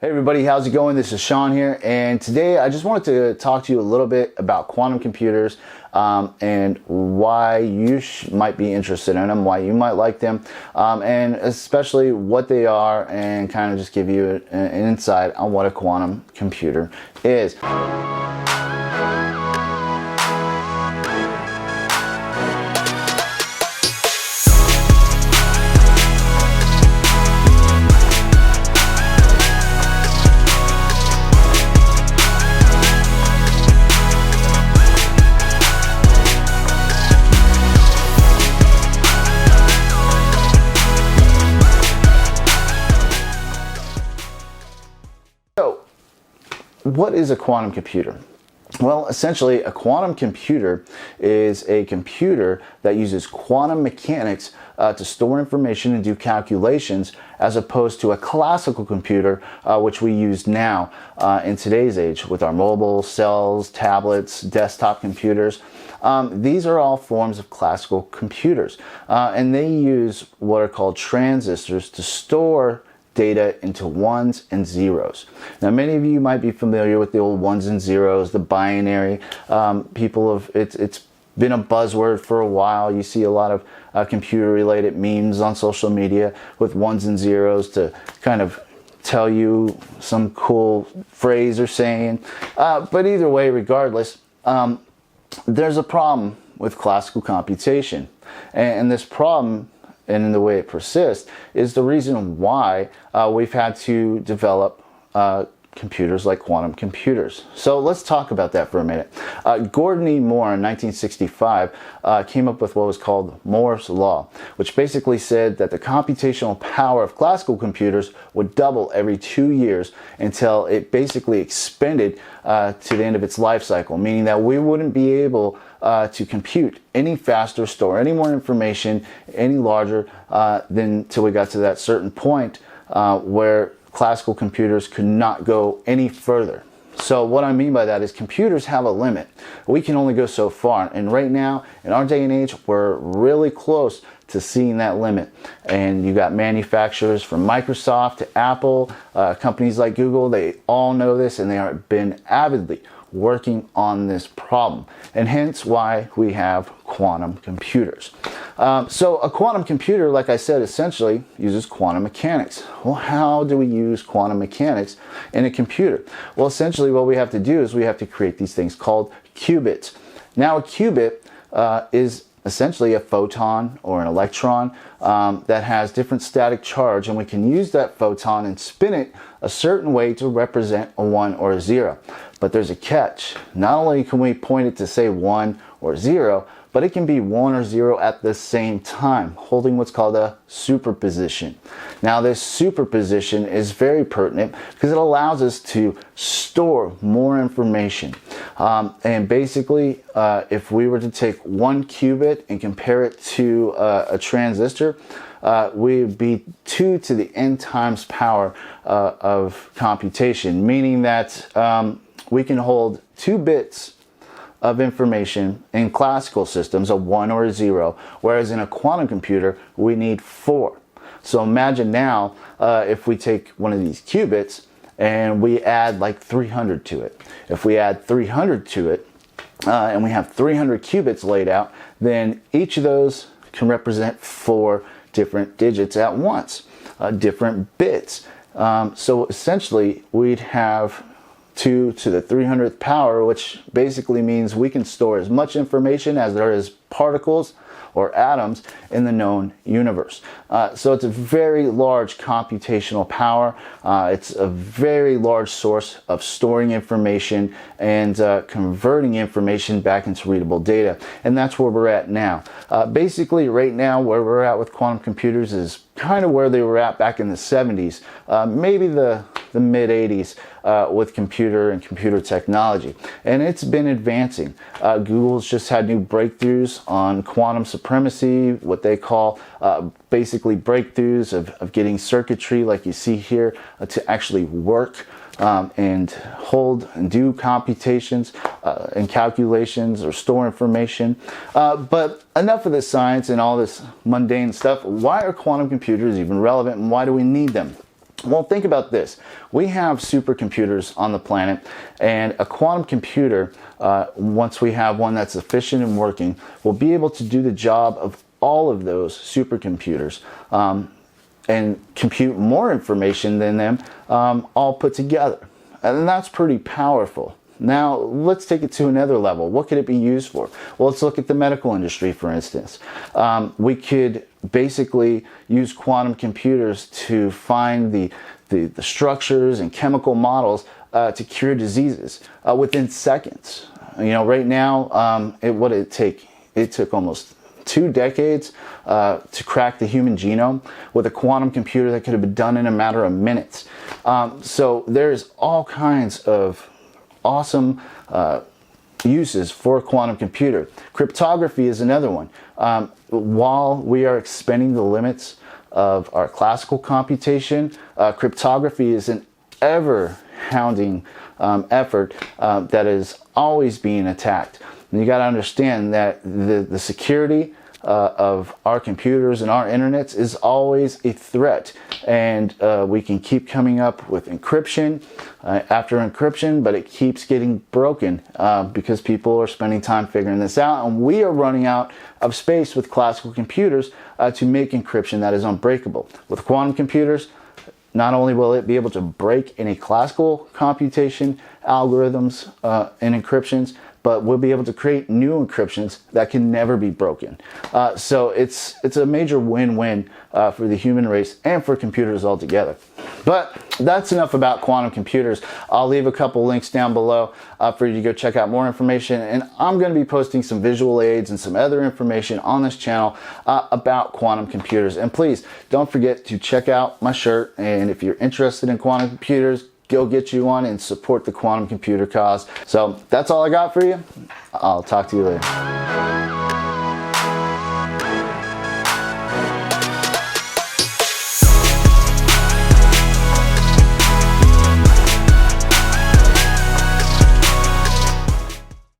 Hey everybody, how's it going? This is Sean here, and today I just wanted to talk to you a little bit about quantum computers and why you might be interested in them, why you might like them, and especially what they are, and kind of just give you an insight on what a quantum computer is. What is a quantum computer? Well, essentially, a quantum computer is a computer that uses quantum mechanics to store information and do calculations, as opposed to a classical computer, which we use now in today's age with our mobile, cells, tablets, desktop computers. These are all forms of classical computers, and they use what are called transistors to store data into ones and zeros. Now, many of you might be familiar with the old ones and zeros, the binary. It's been a buzzword for a while. You see a lot of computer-related memes on social media with ones and zeros to kind of tell you some cool phrase or saying. But either way, regardless, there's a problem with classical computation, and this problem, and in the way it persists, is the reason why we've had to develop computers like quantum computers. So let's talk about that for a minute. Gordon E. Moore in 1965 came up with what was called Moore's Law, which basically said that the computational power of classical computers would double every 2 years until it basically expended to the end of its life cycle, meaning that we wouldn't be able to compute any faster, store any more information any larger than till we got to that certain point where classical computers could not go any further. So what I mean by that is computers have a limit. We can only go so far, and right now in our day and age we're really close to seeing that limit. And you got manufacturers from Microsoft to Apple, companies like Google, they all know this, and they have been avidly working on this problem, and hence why we have quantum computers. So a quantum computer, like I said, essentially uses quantum mechanics. Well, how do we use quantum mechanics in a computer? Well, essentially what we have to do is we have to create these things called qubits. Now, a qubit is essentially a photon or an electron that has different static charge, and we can use that photon and spin it a certain way to represent a 1 or a 0. But there's a catch. Not only can we point it to say 1 or 0, but it can be 1 or 0 at the same time, holding what's called a superposition. Now, this superposition is very pertinent because it allows us to store more information. And basically, if we were to take one qubit and compare it to a transistor, we would be 2 to the n times power of computation, meaning that we can hold 2 bits of information in classical systems, a 1 or a 0, whereas in a quantum computer we need 4. So imagine now if we take one of these qubits and we add like 300 to it. If we add 300 to it and we have 300 qubits laid out, then each of those can represent 4 different digits at once, different bits. So essentially we'd have 2 to the 300th power, which basically means we can store as much information as there is particles or atoms in the known universe. So it's a very large computational power. It's a very large source of storing information and converting information back into readable data. And that's where we're at now. Basically, right now, where we're at with quantum computers is kind of where they were at back in the 70s, maybe the mid 80s with computer technology, and it's been advancing. Google's just had new breakthroughs on quantum supremacy, what they call basically breakthroughs of getting circuitry like you see here to actually work and hold and do computations and calculations or store information. But enough of this science and all this mundane stuff. Why are quantum computers even relevant, and why do we need them? Well, think about this. We have supercomputers on the planet, and a quantum computer, once we have one that's efficient and working, will be able to do the job of all of those supercomputers and compute more information than them all put together. And that's pretty powerful. Now, let's take it to another level. What could it be used for? Well, let's look at the medical industry, for instance. We could basically use quantum computers to find the structures and chemical models to cure diseases within seconds. You know, right now, what did it take? It took almost 2 decades to crack the human genome. With a quantum computer, that could have been done in a matter of minutes. So there's all kinds of awesome uses for a quantum computer. Cryptography is another one. While we are expanding the limits of our classical computation, cryptography is an ever-hounding effort that is always being attacked. And you got to understand that the security of our computers and our internets is always a threat, and we can keep coming up with encryption after encryption, but it keeps getting broken because people are spending time figuring this out, and we are running out of space with classical computers to make encryption that is unbreakable. With quantum computers, not only will it be able to break any classical computation algorithms and encryptions, but we'll be able to create new encryptions that can never be broken. So it's a major win-win for the human race and for computers altogether. But that's enough about quantum computers. I'll leave a couple links down below for you to go check out more information. And I'm going to be posting some visual aids and some other information on this channel about quantum computers. And please don't forget to check out my shirt. And if you're interested in quantum computers, go get you one and support the quantum computer cause. So that's all I got for you. I'll talk to you later.